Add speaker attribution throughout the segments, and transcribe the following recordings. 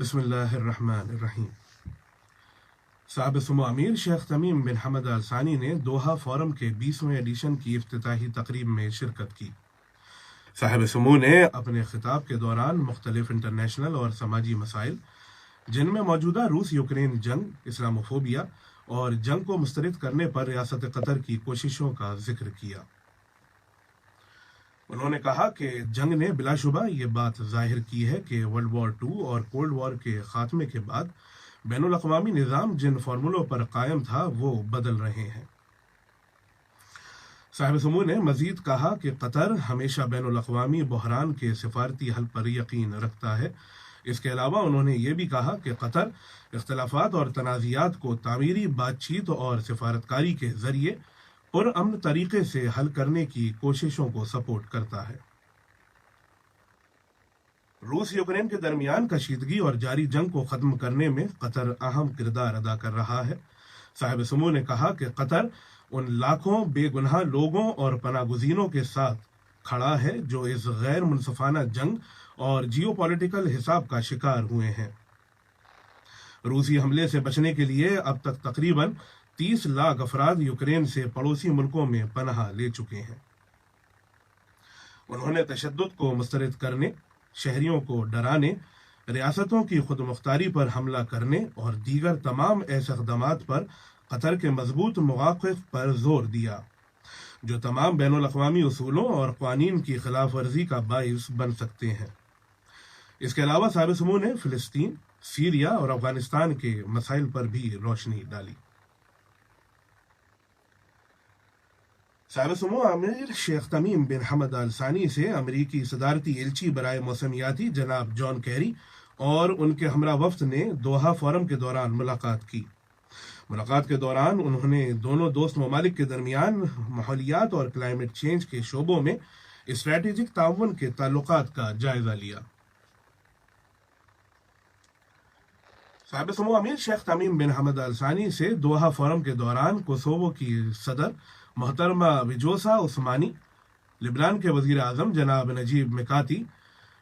Speaker 1: बिस्मिल्लाह अर्रहमान अर्रहीम। साहब सुमो अमीर शेख तमीम बिन हमद अल सानी ने दोहा फोरम के 20वें एडिशन की इफ्तिताही तकरीब में शिरकत की। साहब सुमो ने अपने खिताब के दौरान मुख्तलिफ इंटरनेशनल और समाजी मसाइल, जिनमें मौजूदा रूस यूक्रेन जंग, इस्लामोफोबिया और जंग को मुस्तरद करने पर रियासत कतर की कोशिशों का जिक्र किया। उन्होंने कहा कि जंग ने बिलाशुबा ये बात जाहिर की है कि वर्ल्ड वॉर II और कोल्ड वॉर के खात्मे के बाद बैनुल अक़वामी निज़ाम जिन फार्मूलों पर कायम था वो बदल रहे हैं। साहिब सुमू ने मजीद कहा कि कतर हमेशा बैनुल अक़वामी बहरान के सिफारती हल पर यकीन रखता है। इसके अलावा उन्होंने ये भी कहा कि कतर इख्तलाफात और तनाज़ियात को तामीरी बातचीत और सिफारतकारी के ज़रिए पुरअमन तरीके से हल करने की कोशिशों को सपोर्ट करता है। रूस यूक्रेन के दरमियान कशीदगी और जारी जंग को खत्म करने में कतर अहम किरदार अदा कर रहा है। साहिब सुमू ने कहा कि कतर उन लाखों बेगुनाह लोगों और पनागुज़ीनों के साथ खड़ा है जो इस गैर मुनसफाना जंग और जियोपॉलिटिकल हिसाब का शिकार हुए हैं। रूसी हमले से बचने के लिए अब तक तकरीबन 30 लाख अफराद यूक्रेन से पड़ोसी मुल्कों में पनाह ले चुके हैं। उन्होंने तशद्दुद को मुस्तरद करने, शहरियों को डराने, रियासतों की खुद मुख्तारी पर हमला करने और दीगर तमाम ऐसे इक़दामात पर कतर के मजबूत मौक़िफ़ पर जोर दिया जो तमाम बैनुल अक़वामी उसूलों और क़वानीन की खिलाफ वर्जी का बाइस बन सकते हैं। इसके अलावा साहिब सुमू ने फ़िलिस्तीन, सीरिया और अफगानिस्तान के मसाइल पर भी रोशनी डाली। साहिब सुमो अमीर शेख तमीम बिन हमद अल सानी से अमरीकी सदारती एल्ची बराए मौसमियाती जनाब जॉन कैरी और उनके हमरा वफ्द ने दोहा फोरम के दौरान मुलाकात की। मुलाकात के दौरान उन्होंने दोनों दोस्त ममालिक के दरमियान माहौलियात और क्लाइमेट चेंज के शोबों में स्ट्रेटेजिक ताउन के ताल्लुकात का जायजा लिया। साहिब सुमो अमीर शेख तमीम बिन हमद अल सानी से दोहा फोरम के दौरान कोसोवो की सदर मोहतरमा विजोसा उस्मानी, लिबनान के वजीर आजम जनाब नजीब मिकाती,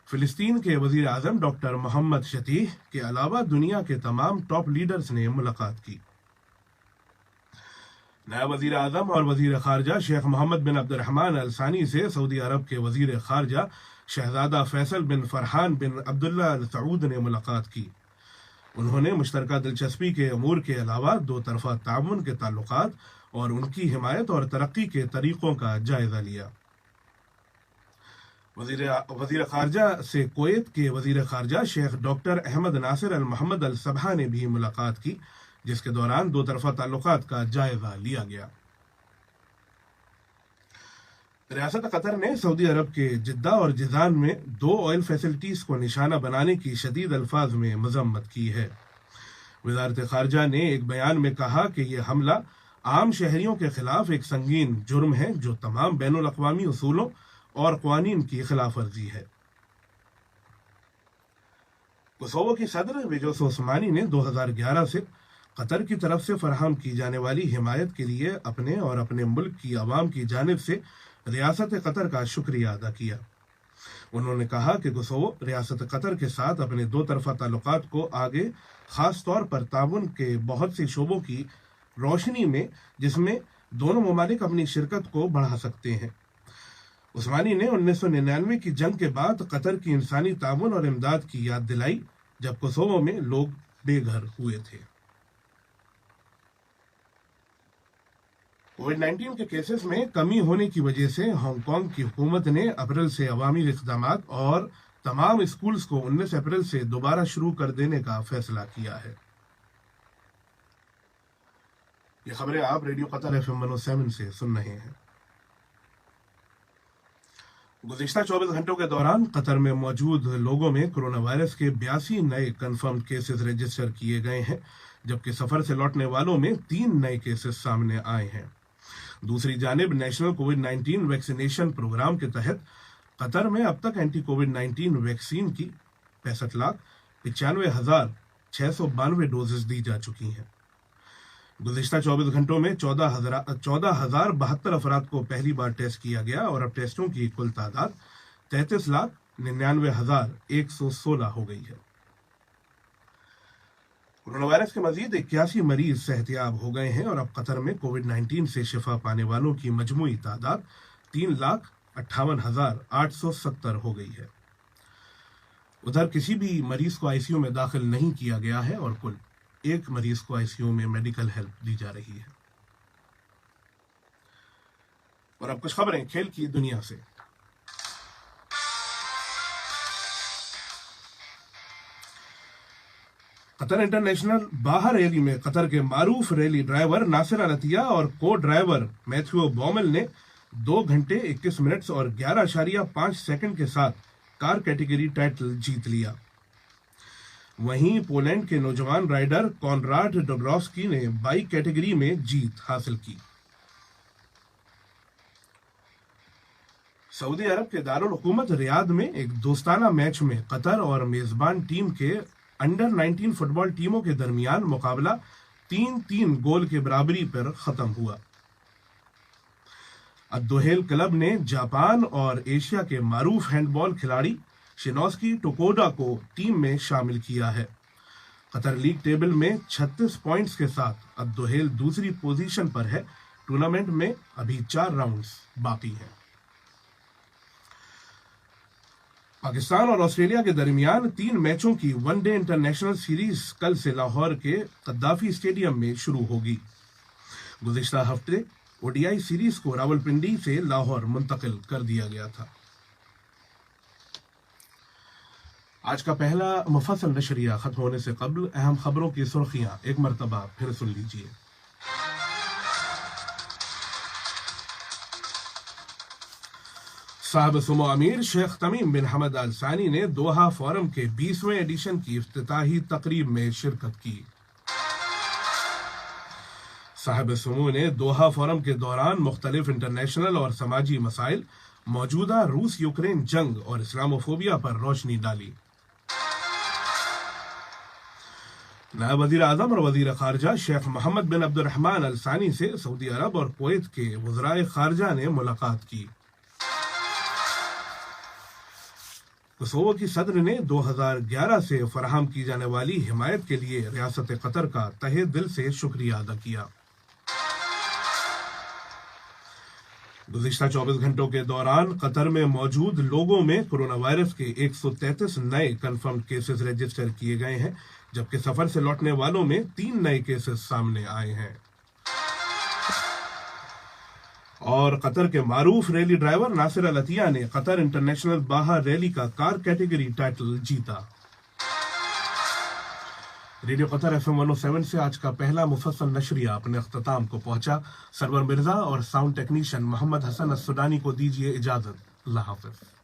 Speaker 1: फिलिस्तीन के वजीर आजम डॉक्टर मोहम्मद शतीह के अलावा दुनिया के तमाम टॉप लीडर्स ने मुलाकात की। नायब वजीर आजम और वजीर खारजा शेख मोहम्मद बिन अब्दुर्रहमान अल सानी से सऊदी अरब के वजीर खारजा शहजादा फैसल बिन फरहान बिन अब्दुल्ला अल सऊद ने मुलाकात की। उन्होंने मुश्तरका दिलचस्पी के अमूर के अलावा दो तरफा ताउन के ताल्लुकात और उनकी हिमायत और तरक्की के तरीकों का जायजा लिया। वजीर खारजा से कुवैत के वजीर खारजा शेख डॉक्टर अहमद नासिर अल मोहम्मद अल सबहा ने भी मुलाकात की, जिसके दौरान दो तरफा ताल्लुकात का जायजा लिया गया। रियासत कतर ने सऊदी अरब के जिद्दा और जिजान में 2 ऑयल फैसिलिटीज को निशाना बनाने की शदीद अल्फाज में मजम्मत की है। वजारत खारजा ने एक बयान में कहा कि यह हमला आम शहरियों के खिलाफ एक संगीन जुर्म है जो तमाम बैनुल अक़वामी उसूलों और क़वानीन की खिलाफ वर्जी है। कोसोवो की सदर विजोसा उस्मानी ने 2011 से कतर की तरफ से फराहम की जाने वाली हिमायत के लिए अपने और अपने मुल्क की आवाम की जानिब से रियासत कतर का शुक्रिया अदा किया। उन्होंने कहा कि कोसोवो रियासत कतर के साथ अपने दो तरफा ताल्लुकात को आगे खास तौर पर ताउन के बहुत से शोबों की रोशनी में जिसमें दोनों ममालिक अपनी शिरकत को बढ़ा सकते हैं। उस्मानी ने 1999 की जंग के बाद कतर की इंसानी ताउन और इमदाद की याद दिलाई जब कोसोवो में लोग बेघर हुए थे। कोविड-19 के केसेस में कमी होने की वजह से हांगकांग की हुकूमत ने अप्रैल से अवामी इक़दामात और तमाम स्कूल्स को 19 अप्रैल से दोबारा शुरू कर देने का फैसला किया है। ये खबरें आप रेडियो कतर FM 107 से सुन रहे हैं। गुज़िश्ता 24 घंटों के दौरान कतर में मौजूद लोगों में कोरोना वायरस के 82 नए कंफर्म केसेस रजिस्टर किए गए हैं, जबकि सफर से लौटने वालों में 3 नए केसेस सामने आए हैं। दूसरी जानिब नेशनल कोविड-19 वैक्सीनेशन प्रोग्राम के तहत कतर में अब तक एंटी कोविड-19 वैक्सीन की 65,95,692 डोजेस दी जा चुकी हैं। गुज़िश्ता 24 घंटों में 14,072 अफराद को पहली बार टेस्ट किया गया और अब टेस्टों की कुल तादाद 33,99,116 हो गई है। کورونا وائرس کے مزید 81 مریض صحتیاب ہو گئے ہیں اور اب قطر میں کووڈ-19 سے شفا پانے والوں کی مجموعی تعداد 3,58,870 ہو گئی ہے۔ ادھر کسی بھی مریض کو آئی سی یو میں داخل نہیں کیا گیا ہے اور کل 1 مریض کو آئی سی یو میں میڈیکل ہیلپ دی جا رہی ہے۔ اور اب کچھ خبریں کھیل کی دنیا سے۔ قطر انٹرنیشنل باہر ریلی میں قطر کے معروف ریلی ڈرائیور ناصر العطیہ اور کو ڈرائیور میتھیو بومل نے 2 گھنٹے 21 منٹس اور 11.5 سیکنڈ کے ساتھ کار کیٹیگری ٹائٹل جیت لیا۔ وہیں پولینڈ کے نوجوان رائیڈر کونراڈ ڈوبرووسکی نے بائک کیٹیگری میں جیت حاصل کی۔ سعودی عرب کے دارالحکومت ریاض میں ایک دوستانہ میچ میں قطر اور میزبان ٹیم کے انڈر 19 فٹ بال ٹیموں کے درمیان مقابلہ 3-3 گول کے برابری پر ختم ہوا۔ الدوحیل کلب نے جاپان اور ایشیا کے معروف ہینڈ بال کھلاڑی شینوسکی ٹوکوڈا کو ٹیم میں شامل کیا ہے۔ قطر لیگ ٹیبل میں 36 پوائنٹس کے ساتھ الدوحیل دوسری پوزیشن پر ہے۔ ٹورنامنٹ میں ابھی 4 راؤنڈز باقی ہیں۔ پاکستان اور آسٹریلیا کے درمیان 3 میچوں کی ون ڈے انٹرنیشنل سیریز کل سے لاہور کے قذافی اسٹیڈیم میں شروع ہوگی۔ گزشتہ ہفتے او ڈی آئی سیریز کو راولپنڈی سے لاہور منتقل کر دیا گیا تھا۔ آج کا پہلا مفصل نشریہ ختم ہونے سے قبل اہم خبروں کی سرخیاں ایک مرتبہ پھر سن لیجیے۔ صاحب سمو امیر شیخ تمیم بن حمد آل ثانی نے دوحہ فورم کے 20ویں ایڈیشن کی افتتاحی تقریب میں شرکت کی۔ صاحب سمو نے دوحہ فورم کے دوران مختلف انٹرنیشنل اور سماجی مسائل، موجودہ روس یوکرین جنگ اور اسلاموفوبیا پر روشنی ڈالی۔ نائب وزیر اعظم اور وزیر خارجہ شیخ محمد بن عبد الرحمن ال ثانی سے سعودی عرب اور کویت کے وزرائے خارجہ نے ملاقات کی۔ کوسوو کی صدر نے 2011 سے فراہم کی جانے والی حمایت کے لیے ریاست قطر کا تہہ دل سے شکریہ ادا کیا۔ گزشتہ 24 گھنٹوں کے دوران قطر میں موجود لوگوں میں کورونا وائرس کے 133 نئے کنفرم کیسز رجسٹر کیے گئے ہیں، جبکہ سفر سے لوٹنے والوں میں 3 نئے کیسز سامنے آئے ہیں۔ اور قطر کے معروف ریلی ڈرائیور ناصر العطیہ نے قطر انٹرنیشنل باہر ریلی کا کار کیٹیگری ٹائٹل جیتا۔ ریڈیو قطر FM 107 سے آج کا پہلا مفصل نشریہ اپنے اختتام کو پہنچا۔ سرور مرزا اور ساؤنڈ ٹیکنیشین محمد حسن السودانی کو دیجیے اجازت۔ اللہ حافظ۔